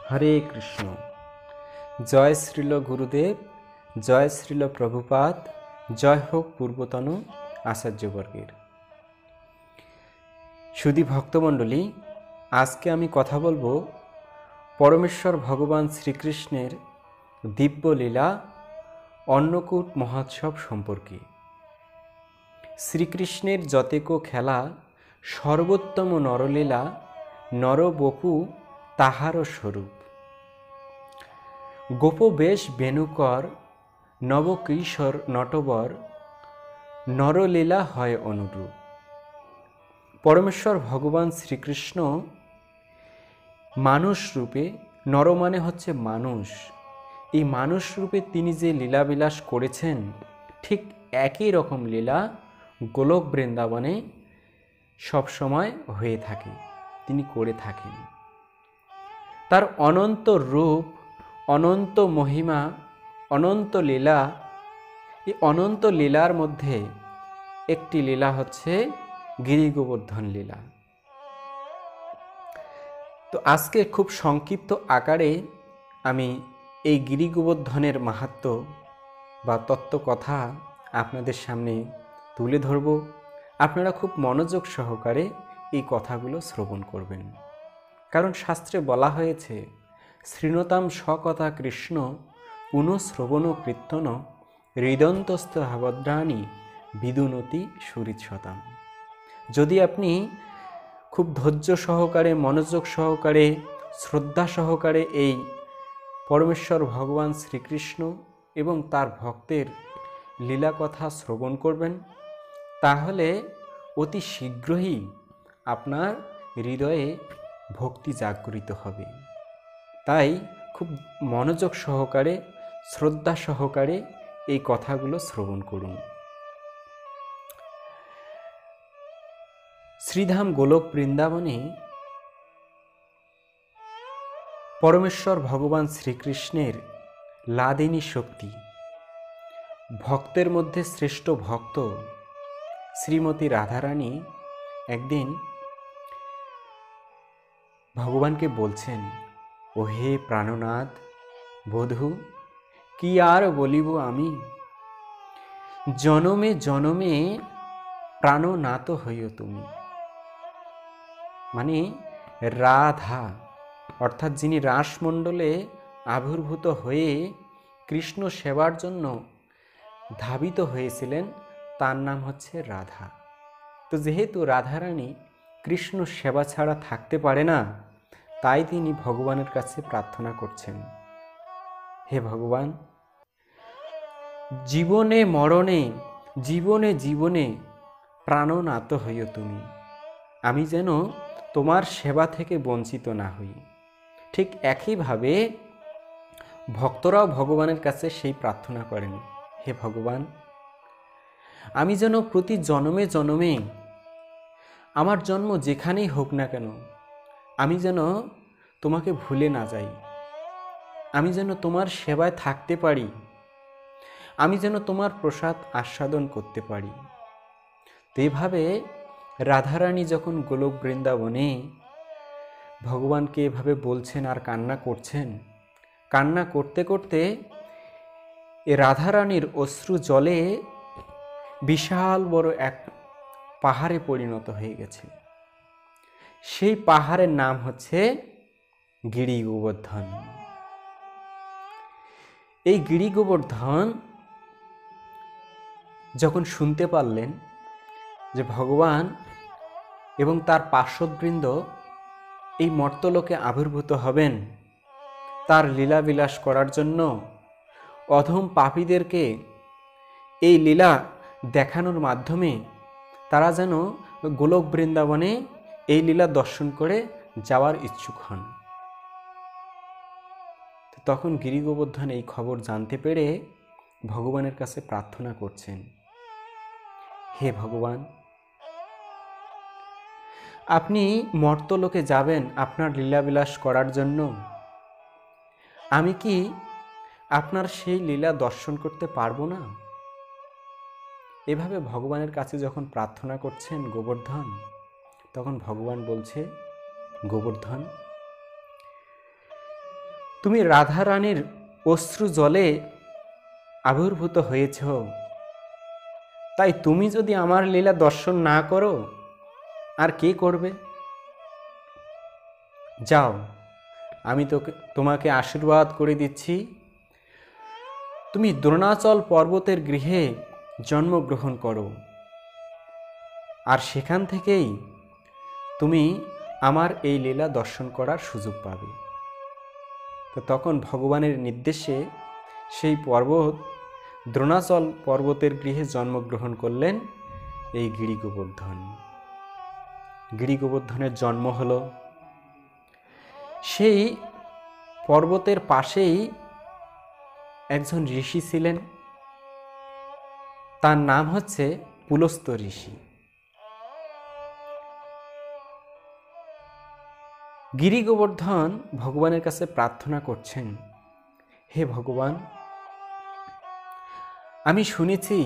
হরে কৃষ্ণ। জয় শ্রীল গুরুদেব, জয় শ্রীল প্রভুপাদ, জয় হোক পূর্বতন আচার্যবর্গের। সুধী ভক্তমণ্ডলী, আজকে আমি কথা বলবো পরমেশ্বর ভগবান শ্রীকৃষ্ণের দিব্য লীলা অন্নকূট মহোৎসব সম্পর্কে। শ্রীকৃষ্ণের যতেকো খেলা, সর্বোত্তম নরলীলা, নরবপু তাহার স্বরূপ। গোপবেশ বেণুকর, নবকিশোর নটবর, নরলীলা হয় অনুরূপ। পরমেশ্বর ভগবান শ্রীকৃষ্ণ মানুষ রূপে, নর মানে হচ্ছে মানুষ, এই মানুষ রূপে তিনি যে লীলাবিলাস করেছেন, ঠিক একই রকম লীলা গোলক বৃন্দাবনে সবসময় হয়ে থাকে, তিনি করে থাকেন। তার অনন্ত রূপ, অনন্ত মহিমা, অনন্ত লীলা, এই অনন্ত লীলার মধ্যে একটি লীলা হচ্ছে গিরি গোবর্ধন লীলা। তো আজকে খুব সংক্ষিপ্ত আকারে আমি এই গিরি গোবর্ধনের মাহাত্ম্য বা তত্ত্বকথা আপনাদের সামনে তুলে ধরব। আপনারা খুব মনোযোগ সহকারে এই কথাগুলো শ্রবণ করবেন, কারণ শাস্ত্রে বলা হয়েছে শৃণুতাম সকথা কৃষ্ণ পুনঃশ্রবণ কীর্তন হৃদন্তস্থ ভদ্রাণী বিদুনতি সুরিচ্ছতাম। যদি আপনি খুব ধৈর্য সহকারে, মনোযোগ সহকারে, শ্রদ্ধা সহকারে এই পরমেশ্বর ভগবান শ্রীকৃষ্ণ এবং তার ভক্তের লীলা কথা শ্রবণ করবেন, তাহলে অতি শীঘ্রই আপনার হৃদয়ে ভক্তি জাগরিত হবে। তাই খুব মনোযোগ সহকারে, শ্রদ্ধা সহকারে এই কথাগুলো শ্রবণ করুন। শ্রীধাম গোলক বৃন্দাবনে পরমেশ্বর ভগবান শ্রীকৃষ্ণের লাদিনী শক্তি, ভক্তের মধ্যে শ্রেষ্ঠ ভক্ত শ্রীমতী রাধারানী একদিন ভগবানকে বলছেন, ও হে প্রাণনাথ বধূ, কি আর বলিব আমি, জনমে জনমে প্রাণনাথ হইও তুমি। মানে রাধা, অর্থাৎ যিনি রাসমণ্ডলে আবির্ভূত হয়ে কৃষ্ণ সেবার জন্য ধাবিত হয়েছিলেন, তার নাম হচ্ছে রাধা। তো যেহেতু রাধারানী কৃষ্ণ সেবা ছাড়া থাকতে পারে না, তাই তিনি ভগবানের কাছে প্রার্থনা করছেন, হে ভগবান, জীবনে মরণে, জীবনে জীবনে প্রাণনাথ হইও তুমি, আমি যেন তোমার সেবা থেকে বঞ্চিত না হই। ঠিক একইভাবে ভক্তরাও ভগবানের কাছে সেই প্রার্থনা করেন, হে ভগবান, আমি যেন প্রতি জন্মে জন্মে, আমার জন্ম যেখানেই হোক না কেন, আমি যেন তোমাকে ভুলে না যাই, আমি যেন তোমার সেবায় থাকতে পারি, আমি যেন তোমার প্রসাদ আস্বাদন করতে পারি। তো এভাবে রাধারানী যখন গোলক বৃন্দাবনে ভগবানকে এভাবে বলছেন আর কান্না করছেন, কান্না করতে করতে এ রাধারানীর অশ্রু জলে বিশাল বড় এক পাহাড়ে পরিণত হয়ে গেছে। সেই পাহাড়ের নাম হচ্ছে গিরি গোবর্ধন। এই গিরি গোবর্ধন যখন শুনতে পারলেন যে ভগবান এবং তার পার্শ্বদবৃন্দ এই মর্তলোকে আবির্ভূত হবেন তার লীলাবিলাস করার জন্য, অধম পাপীদেরকে এই লীলা দেখানোর মাধ্যমে তারা যেন গোলক বৃন্দাবনে এই লীলা দর্শন করে যাওয়ার ইচ্ছুক হন। তখন গিরি গোবর্ধন এই খবর জানতে পেরে ভগবানের কাছে প্রার্থনা করছেন, হে ভগবান, আপনি মর্তলোকে যাবেন আপনার লীলাবিলাস করার জন্য, আমি কি আপনার সেই লীলা দর্শন করতে পারবো না? এভাবে ভগবানের কাছে যখন প্রার্থনা করছেন গোবর্ধন, তখন ভগবান বলছে, গোবর্ধন, তুমি রাধারানীর অশ্রু জলে আবির্ভূত হয়েছ, তাই তুমি যদি আমার লীলা দর্শন না করো আর কে করবে? যাও, আমি তোমাকে আশীর্বাদ করে দিচ্ছি, তুমি দ্রোণাচল পর্বতের গৃহে জন্মগ্রহণ করো, আর সেখান থেকেই তুমি আমার এই লীলা দর্শন করার সুযোগ পাবে। তো তখন ভগবানের নির্দেশে সেই দ্রোণাচল পর্বতের গৃহে জন্মগ্রহণ করলেন এই গিরি গোবর্ধন। গিরি গোবর্ধনের জন্ম হলো সেই পর্বতের পাশেই একজন ঋষি ছিলেন, তার নাম হচ্ছে পুলস্ত্য ঋষি। গিরি গোবর্ধন ভগবানের কাছে প্রার্থনা করছেন, হে ভগবান, আমি শুনেছি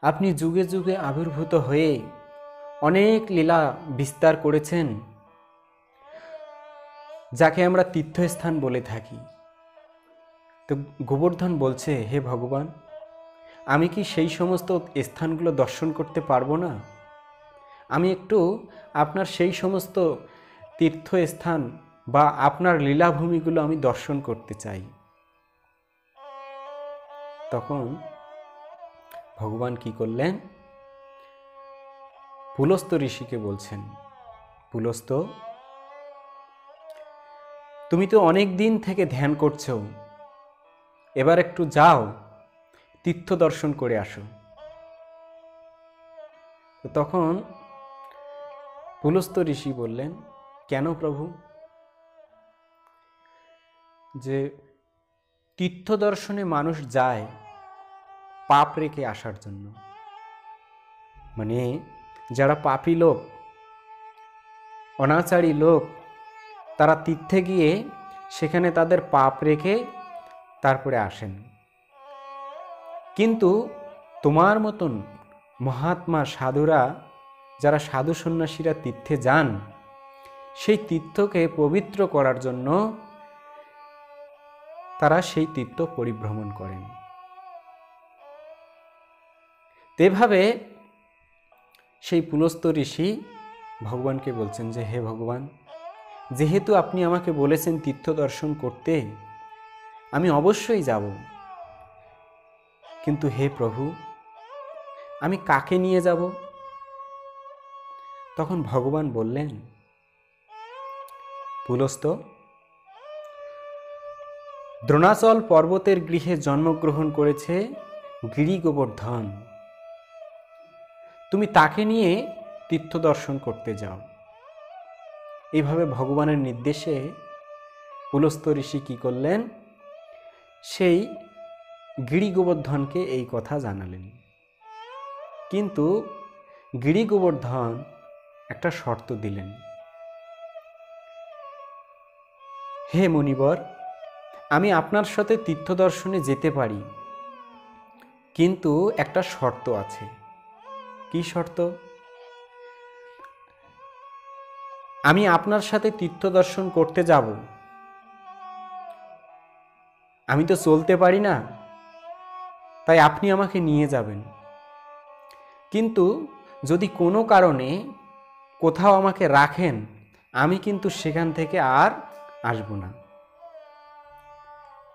আপনি যুগে যুগে আবির্ভূত হয়ে অনেক লীলা বিস্তার করেছেন, যাকে আমরা তীর্থস্থান বলে থাকি। তো গোবর্ধন বলছে, হে ভগবান, আমি কি সেই সমস্ত স্থানগুলো দর্শন করতে পারবো না? আমি একটু আপনার সেই সমস্ত তীর্থস্থান বা আপনার লীলাভূমিগুলো আমি দর্শন করতে চাই। তখন ভগবান কি করলেন? পুলস্ত্য ঋষিকে বলছেন, পুলস্ত্য, তুমি তো অনেক দিন থেকে ধ্যান করছো, এবার একটু যাও, তীর্থ দর্শন করে আসো। তখন পুলস্ত্য ঋষি বললেন, কেন প্রভু? যে তীর্থ দর্শনে মানুষ যায় পাপ রেখে আসার জন্য, মানে যারা পাপী লোক, অনাচারী লোক, তারা তীর্থে গিয়ে সেখানে তাদের পাপ রেখে তারপরে আসেন। কিন্তু তোমার মতন মহাত্মা সাধুরা, যারা সাধু সন্ন্যাসীরা তীর্থে যান, সেই তীর্থকে পবিত্র করার জন্য তারা সেই তীর্থ পরিভ্রমণ করেন। তেভাবে সেই পুলস্ত্য ঋষি ভগবানকে বলছেন যে, হে ভগবান, যেহেতু আপনি আমাকে বলেছেন তীর্থ দর্শন করতে, আমি অবশ্যই যাব, কিন্তু হে প্রভু, আমি কাকে নিয়ে যাব? তখন ভগবান বললেন, পুলস্ত্য, দ্রোণাচল পর্বতের গৃহে জন্মগ্রহণ করেছে গিরি গোবর্ধন, তুমি তাকে নিয়ে তীর্থ দর্শন করতে যাও। এইভাবে ভগবানের নির্দেশে পুলস্ত্য ঋষি কি করলেন? সেই গিরি গোবর্ধনকে এই কথা জানালেন। কিন্তু গিরি গোবর্ধন একটা শর্ত দিলেন, হে মুনিবর, আমি আপনার সাথে তীর্থ দর্শনে যেতে পারি, কিন্তু একটা শর্ত আছে। কি শর্ত? আমি আপনার সাথে তীর্থ দর্শন করতে যাব, আমি তো চলতে পারি না, তাই আপনি আমাকে নিয়ে যাবেন, কিন্তু যদি কোনো কারণে কোথাও আমাকে রাখেন, আমি কিন্তু সেখান থেকে আর আসব না।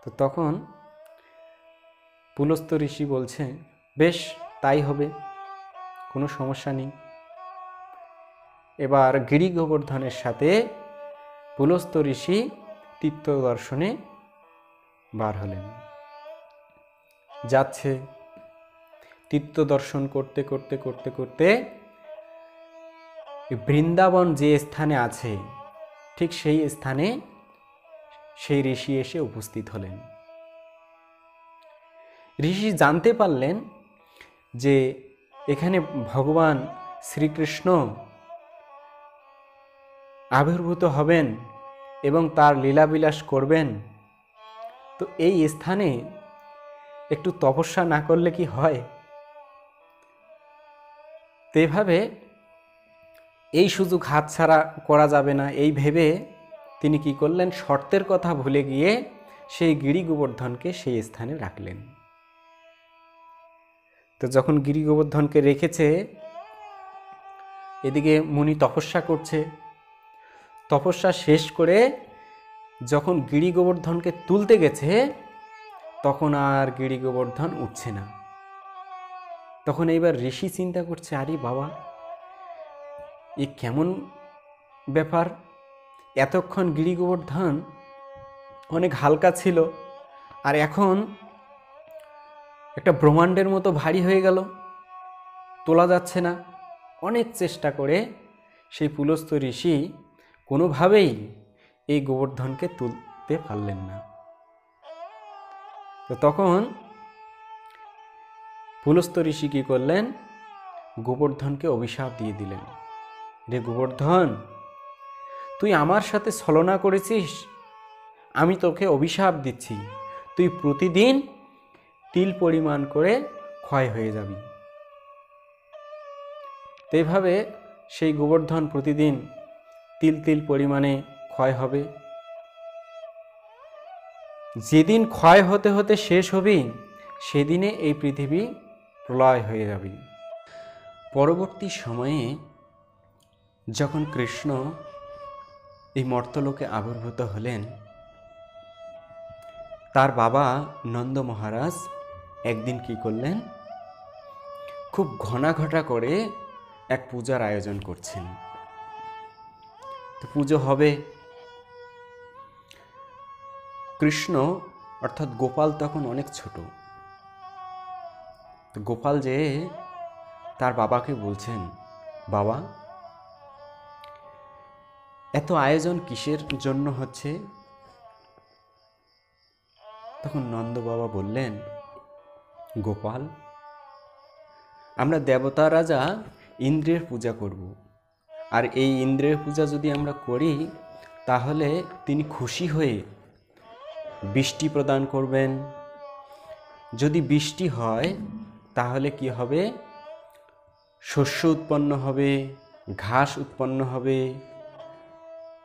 তো তখন পুলস্ত্য ঋষি বলছে, বেশ, তাই হবে, কোনো সমস্যা নেই। এবার গিরি গোবর্ধনের সাথে পুলস্ত্য ঋষি তীর্থ দর্শনে বার হলেন। যাচ্ছে, তীর্থ দর্শন করতে করতে করতে করতে বৃন্দাবন যে স্থানে আছে, ঠিক সেই স্থানে সেই ঋষি এসে উপস্থিত হলেন। ঋষি জানতে পারলেন যে এখানে ভগবান শ্রীকৃষ্ণ আবির্ভূত হবেন এবং তার লীলাবিলাস করবেন। তো এই স্থানে একটু তপস্যা না করলে কি হয়? তো এভাবে এই সুযোগ হাতছাড়া করা যাবে না, এই ভেবে তিনি কি করলেন, শর্তের কথা ভুলে গিয়ে সেই গিরি গোবর্ধনকে সেই স্থানে রাখলেন। তো যখন গিরি গোবর্ধনকে রেখেছে, এদিকে মুনি তপস্যা করছে। তপস্যা শেষ করে যখন গিরি গোবর্ধনকে তুলতে গেছে, তখন আর গিরি গোবর্ধন উঠছে না। তখন এইবার ঋষি চিন্তা করছে, আরে বাবা, এ কেমন ব্যাপার, এতক্ষণ গিরি গোবর্ধন অনেক হালকা ছিল, আর এখন একটা ব্রহ্মাণ্ডের মতো ভারী হয়ে গেল, তোলা যাচ্ছে না। অনেক চেষ্টা করে সেই পুলস্ত্য ঋষি কোনোভাবেই এই গোবর্ধনকে তুলতে পারলেন না। তো তখন পুলস্ত্য ঋষি কী করলেন, গোবর্ধনকে অভিশাপ দিয়ে দিলেন, রে গোবর্ধন, তুই আমার সাথে ছলনা করেছিস, আমি তোকে অভিশাপ দিচ্ছি, তুই প্রতিদিন তিল পরিমাণ করে ক্ষয় হয়ে যাবি। তো এইভাবে সেই গোবর্ধন প্রতিদিন তিল তিল পরিমাণে ক্ষয় হবে। যেদিন ক্ষয় হতে হতে শেষ হবে, সেদিনে এই পৃথিবী প্রলয় হয়ে যাবে। পরবর্তী সময়ে যখন কৃষ্ণ এই মর্তলোকে আবির্ভূত হলেন, তার বাবা নন্দ মহারাজ একদিন কি করলেন, খুব ঘটা করে এক পূজার আয়োজন করছেন। তো পুজো হবে। কৃষ্ণ অর্থাৎ গোপাল তখন অনেক ছোট। তো গোপাল যে তার বাবাকে বলছেন, বাবা, এত আয়োজন কিসের জন্য হচ্ছে? তখন নন্দ বাবা বললেন, গোপাল, আমরা দেবতা রাজা ইন্দ্রের পূজা করব, আর এই ইন্দ্রের পূজা যদি আমরা করি, তাহলে তিনি খুশি হয়ে বৃষ্টি প্রদান করবেন। যদি বৃষ্টি হয় তাহলে কি হবে, শস্য উৎপন্ন হবে, ঘাস উৎপন্ন হবে,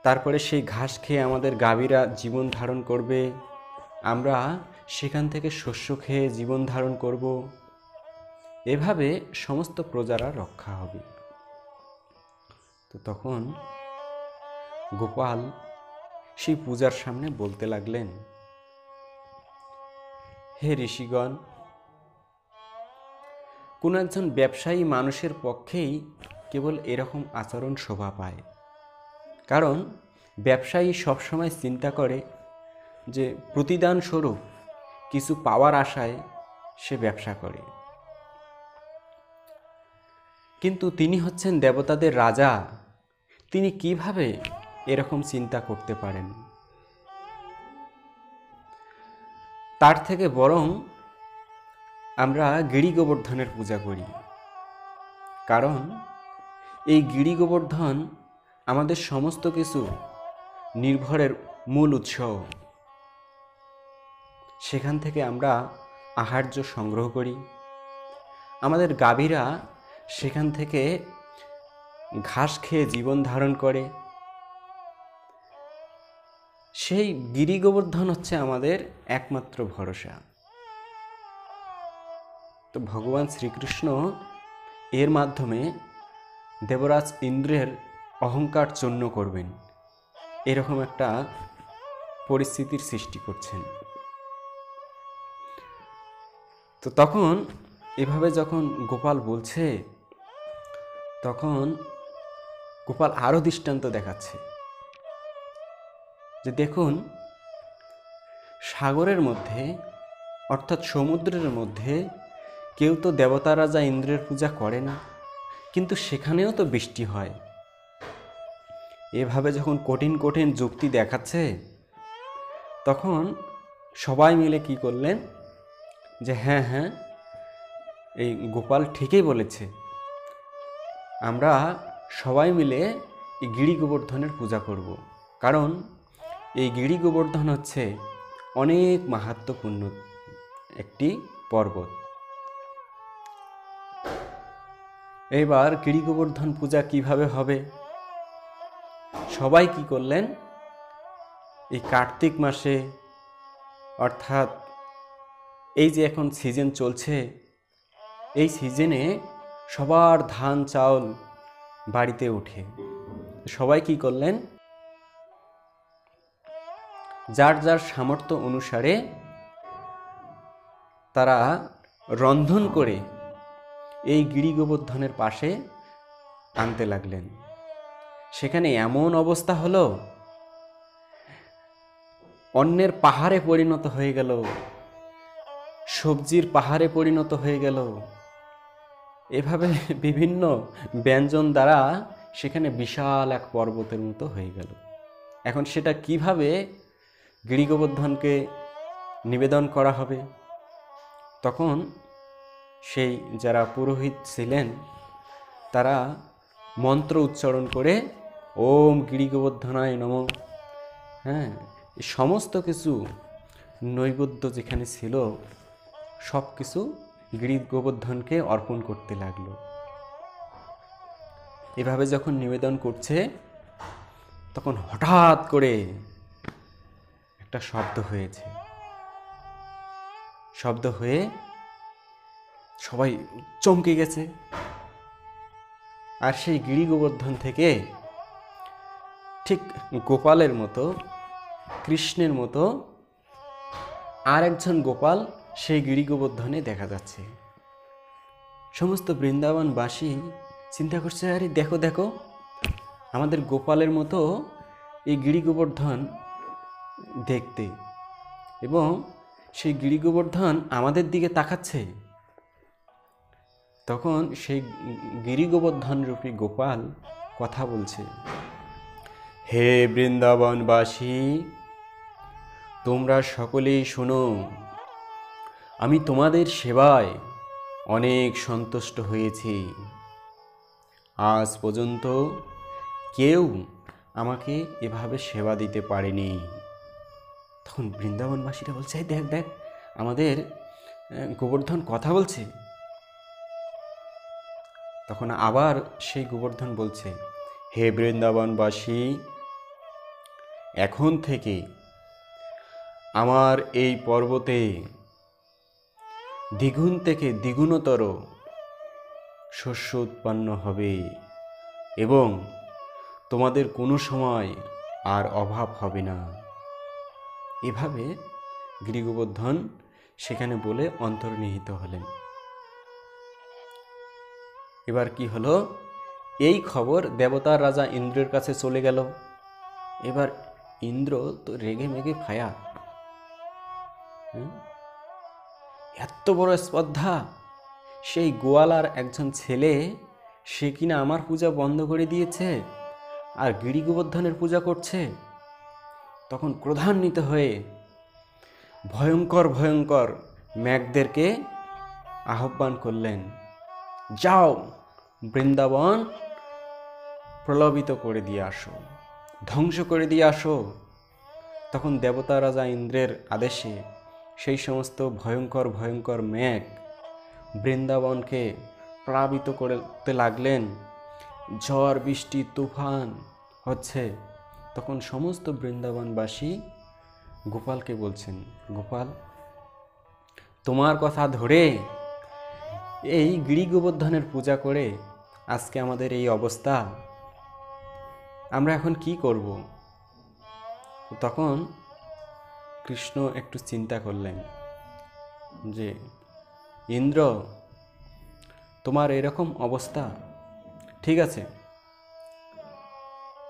তারপরে সেই ঘাস খেয়ে আমাদের গাভীরা জীবন ধারণ করবে, আমরা সেখান থেকে শস্য খেয়ে জীবন ধারণ করব, এভাবে সমস্ত প্রজারা রক্ষা হবে। তো তখন গোপাল সেই পূজার সামনে বলতে লাগলেন, হে ঋষিগণ, কোনো একজন ব্যবসায়ী মানুষের পক্ষেই কেবল এরকম আচরণ শোভা পায়। কারণ ব্যবসায়ী সবসময় চিন্তা করে যে প্রতিদান স্বরূপ কিছু পাওয়ার আশায় সে ব্যবসা করে, কিন্তু তিনি হচ্ছেন দেবতাদের রাজা, তিনি কিভাবে এরকম চিন্তা করতে পারেন? তার থেকে বরং আমরা গিরি গোবর্ধনের পূজা করি, কারণ এই গিরি গোবর্ধন আমাদের সমস্ত কিছু নির্ভরের মূল উৎস। সেখান থেকে আমরা আহার্য সংগ্রহ করি, আমাদের গাভীরা সেখান থেকে ঘাস খেয়ে জীবন ধারণ করে। সেই গিরি গোবর্ধন হচ্ছে আমাদের একমাত্র ভরসা। তো ভগবান শ্রীকৃষ্ণ এর মাধ্যমে দেবরাজ ইন্দ্রের অহংকার চূর্ণ করবেন, এরকম একটা পরিস্থিতির সৃষ্টি করছেন। তো তখন এভাবে যখন গোপাল বলছে, তখন গোপাল আরও দৃষ্টান্ত দেখাচ্ছে যে দেখুন, সাগরের মধ্যে অর্থাৎ সমুদ্রের মধ্যে কেউ তো দেবতা রাজা ইন্দ্রের পূজা করে না, কিন্তু সেখানেও তো বৃষ্টি হয়। এভাবে যখন কঠিন কঠিন যুক্তি দেখাচ্ছে, তখন সবাই মিলে কি করলেন, যে হ্যাঁ হ্যাঁ, এই গোপাল ঠিকই বলেছে, আমরা সবাই মিলে এই গিরি গোবর্ধনের পূজা করব, কারণ এই গিরি গোবর্ধন হচ্ছে অনেক মাহাত্ম্যপূর্ণ একটি পর্বত। এবার গিরি গোবর্ধন পূজা কিভাবে হবে? সবাই কি করলেন, এই কার্তিক মাসে, অর্থাৎ এই যে এখন সিজন চলছে, এই সিজনে সবার ধান চাউল বাড়িতে ওঠে। সবাই কি করলেন, যার যার সামর্থ্য অনুসারে তারা রন্ধন করে এই গিরি গোবর্ধনের পাশে আনতে লাগলেন। সেখানে এমন অবস্থা হলো, অন্যের পাহাড়ে পরিণত হয়ে গেল, সবজির পাহাড়ে পরিণত হয়ে গেল। এভাবে বিভিন্ন ব্যঞ্জন দ্বারা সেখানে বিশাল এক পর্বতের মতো হয়ে গেল। এখন সেটা কিভাবে গিরি গোবর্ধনকে নিবেদন করা হবে? তখন সেই যারা পুরোহিত ছিলেন তারা মন্ত্র উচ্চারণ করে ওম গিরি গোবর্ধনায় নমঃ, হ্যাঁ, এই সমস্ত কিছু নৈবেদ্য যেখানে ছিল সব কিছু গিরি গোবর্ধনকে অর্পণ করতে লাগলো। এভাবে যখন নিবেদন করছে তখন হঠাৎ করে একটা শব্দ হয়েছে। শব্দ হয়ে সবাই চমকে গেছে। আর সেই গিরি গোবর্ধন থেকে ঠিক গোপালের মতো, কৃষ্ণের মতো আর একজন গোপাল সেই গিরি গোবর্ধনে দেখা যাচ্ছে। সমস্ত বৃন্দাবনবাসী চিন্তা করছে, আরে দেখো দেখো, আমাদের গোপালের মতো এই গিরি গোবর্ধন দেখতে, এবং সেই গিরি গোবর্ধন আমাদের দিকে তাকাচ্ছে। তখন সেই গিরি গোবর্ধন রূপী গোপাল কথা বলছে, হে বৃন্দাবনবাসী, তোমরা সকলেই শোনো, আমি তোমাদের সেবায় অনেক সন্তুষ্ট হয়েছি। আজ পর্যন্ত কেউ আমাকে এভাবে সেবা দিতে পারেনি। তখন বৃন্দাবনবাসীরা বলছে, দেখ দেখ, আমাদের গোবর্ধন কথা বলছে। তখন আবার সেই গোবর্ধন বলছে, হে বৃন্দাবনবাসী, এখন থেকে আমার এই পর্বতে দ্বিগুণ থেকে দ্বিগুণতর শস্য উৎপন্ন হবে এবং তোমাদের কোনো সময় আর অভাব হবে না। এভাবে গিরি গোবর্ধন সেখানে বলে অন্তর্নিহিত হলেন। এবার কি হলো, এই খবর দেবতার রাজা ইন্দ্রের কাছে চলে গেল। এবার ইন্দ্র তো রেগে মেগে ফায়া, এত বড় স্পর্ধা, সেই গোয়ালার একজন ছেলে, সে কিনা আমার পূজা বন্ধ করে দিয়েছে আর গিরি গোবর্ধনের পূজা করছে। তখন ক্রোধান্বিত হয়ে ভয়ঙ্কর ভয়ঙ্কর মেঘদেরকে আহ্বান করলেন, যাও বৃন্দাবন প্রলোভিত করে দিয়ে আসো, ধ্বংস করে দিয়ে আসো। তখন দেবতা রাজা ইন্দ্রের আদেশে সেই সমস্ত ভয়ঙ্কর ভয়ঙ্কর মেঘ বৃন্দাবনকে প্লাবিত করতে লাগলেন। ঝড় বৃষ্টি তুফান হচ্ছে। তখন সমস্ত বৃন্দাবনবাসী গোপালকে বলছেন, গোপাল, তোমার কথা ধরে এই গিরি গোবর্ধনের পূজা করে আজকে আমাদের এই অবস্থা, আমরা এখন কি করব? তখন কৃষ্ণ একটু চিন্তা করলেন যে, ইন্দ্র, তোমার এরকম অবস্থা, ঠিক আছে,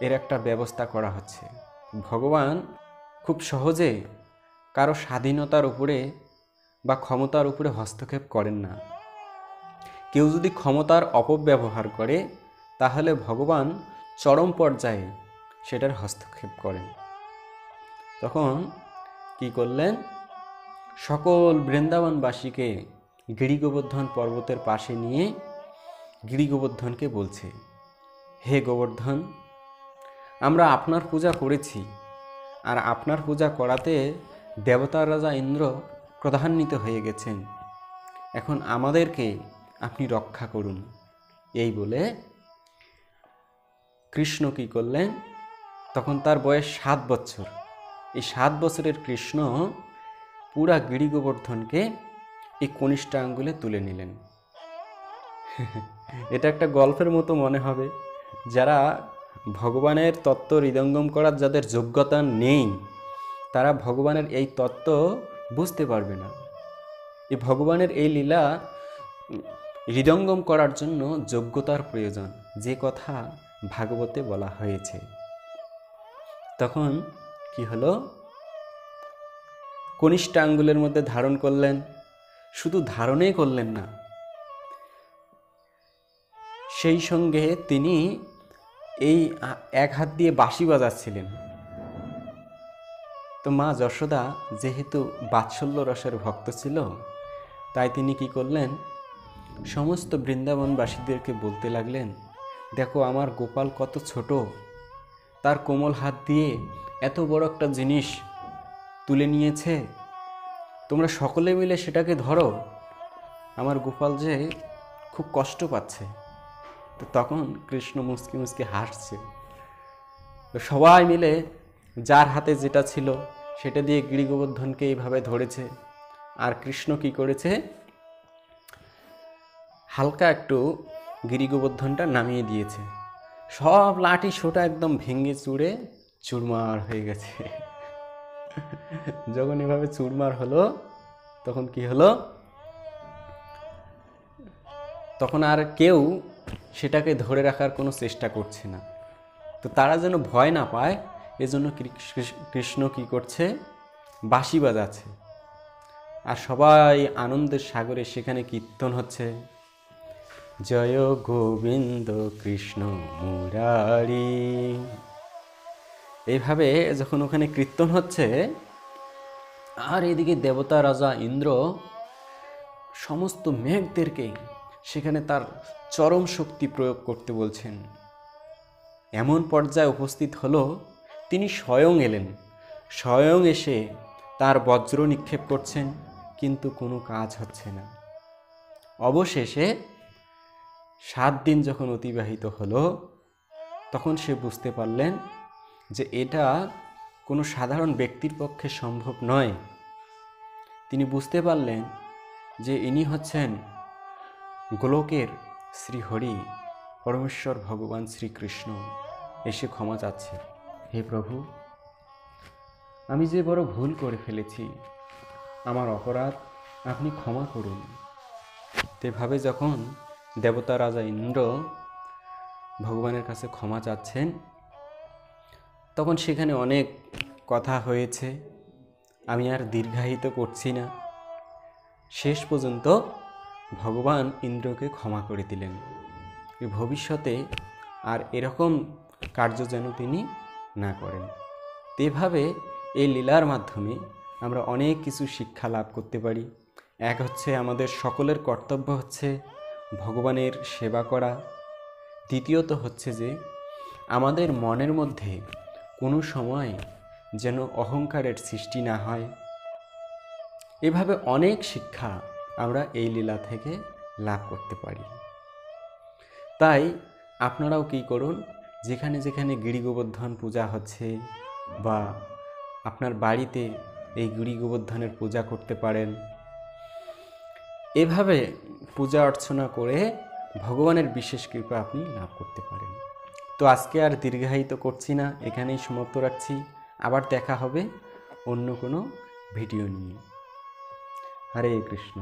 এর একটা ব্যবস্থা করা হচ্ছে। ভগবান খুব সহজে কারো স্বাধীনতার উপরে বা ক্ষমতার উপরে হস্তক্ষেপ করেন না। কেউ যদি ক্ষমতার অপব্যবহার করে তাহলে ভগবান চরম পর্যায়ে সেটার হস্তক্ষেপ করেন। তখন কি করলেন, সকল বৃন্দাবনবাসীকে গিরি গোবর্ধন পর্বতের পাশে নিয়ে গিরি গোবর্ধনকে বলছে, হে গোবর্ধন, আমরা আপনার পূজা করেছি, আর আপনার পূজা করাতে দেবতার রাজা ইন্দ্র ক্রোধান্বিত হয়ে গেছেন। এখন আমাদেরকে আপনি রক্ষা করুন। এই বলে কৃষ্ণ কি করলেন, তখন তার বয়স 7 বছর। এই 7 বছরের কৃষ্ণ পুরা গিরি গোবর্ধনকে এই কনিষ্ঠ আঙ্গুলে তুলে নিলেন। এটা একটা গল্পের মতো মনে হবে। যারা ভগবানের তত্ত্ব হৃদয়ঙ্গম করার যাদের যোগ্যতা নেই, তারা ভগবানের এই তত্ত্ব বুঝতে পারবে না। এই ভগবানের এই লীলা হৃদয়ঙ্গম করার জন্য যোগ্যতার প্রয়োজন, যে কথা ভাগবতে বলা হয়েছে। তখন কি হলো, কনিষ্ঠ আঙ্গুলের মধ্যে ধারণ করলেন। শুধু ধারণই করলেন না, সেই সঙ্গে তিনি এই এক হাত দিয়ে বাঁশি বাজাচ্ছিলেন। তো মা যশোদা যেহেতু বাৎসল্য রসের ভক্ত ছিল, তাই তিনি কি করলেন, সমস্ত বৃন্দাবনবাসীদেরকে বলতে লাগলেন, দেখো আমার গোপাল কত ছোট, তার কোমল হাত দিয়ে এত বড় একটা জিনিস তুলে নিয়েছে, তোমরা সকলে মিলে সেটাকে ধরো, আমার গোপাল যে খুব কষ্ট পাচ্ছে। তো তখন কৃষ্ণ মুচকি মুচকি হাসছে। তো সবাই মিলে যার হাতে যেটা ছিল সেটা দিয়ে গিরি গোবর্ধনকে এইভাবে ধরেছে। আর কৃষ্ণ কি করেছে, হালকা একটু গিরি গোবর্ধনটা নামিয়ে দিয়েছে। সব লাঠি সোটা একদম ভেঙে চুড়ে চুরমার হয়ে গেছে। যখন এভাবে চুরমার হলো, তখন কি হলো, তখন আর কেউ সেটাকে ধরে রাখার কোনো চেষ্টা করছে না। তো তারা যেন ভয় না পায়, এজন্য কৃষ্ণ কি করছে, বাঁশি বাজাচ্ছে। আর সবাই আনন্দের সাগরে সেখানে কীর্তন হচ্ছে, জয় গোবিন্দ কৃষ্ণ মুরারি। এইভাবে যখন ওখানে কীর্তন হচ্ছে, আর এদিকে দেবতা রাজা ইন্দ্র সমস্ত মেঘদেরকে সেখানে তার চরম শক্তি প্রয়োগ করতে বলছেন। এমন পর্যায়ে উপস্থিত হলো, তিনি স্বয়ং এলেন, স্বয়ং এসে তার বজ্র নিক্ষেপ করছেন, কিন্তু কোনো কাজ হচ্ছে না। অবশেষে 7 দিন যখন অতিবাহিত হলো, তখন সে বুঝতে পারলেন যে এটা কোনো সাধারণ ব্যক্তির পক্ষে সম্ভব নয়। তিনি বুঝতে পারলেন যে ইনি হচ্ছেন গোলকের শ্রীহরি, পরমেশ্বর ভগবান শ্রীকৃষ্ণ এসে ক্ষমা চাচ্ছে। হে প্রভু, আমি যে বড় ভুল করে ফেলেছি, আমার অপরাধ আপনি ক্ষমা করুন। তেভাবে যখন দেবতা রাজা ইন্দ্র ভগবানের কাছে ক্ষমা চাচ্ছেন, তখন সেখানে অনেক কথা হয়েছে, আমি আর দীর্ঘায়িত করছি না। শেষ পর্যন্ত ভগবান ইন্দ্রকে ক্ষমা করে দিলেন। ভবিষ্যতে আর এরকম কার্য যেন তিনি না করেন। তেভাবে এই লীলার মাধ্যমে আমরা অনেক কিছু শিক্ষা লাভ করতে পারি। এক হচ্ছে, আমাদের সকলের কর্তব্য হচ্ছে ভগবানের সেবা করা। দ্বিতীয়ত হচ্ছে যে আমাদের মনের মধ্যে কোনো সময় যেন অহংকারের সৃষ্টি না হয়। এভাবে অনেক শিক্ষা আমরা এই লীলা থেকে লাভ করতে পারি। তাই আপনারাও কি করুন, যেখানে যেখানে গিরি গোবর্ধন পূজা হচ্ছে বা আপনার বাড়িতে এই গিরি গোবর্ধনের পূজা করতে পারেন। এভাবে পূজা অর্চনা করে ভগবানের বিশেষ কৃপা আপনি লাভ করতে পারেন। তো আজকে আর দীর্ঘায়িত করছি না, এখানেই সমাপ্ত রাখছি। আবার দেখা হবে অন্য কোনো ভিডিও নিয়ে। হরে কৃষ্ণ।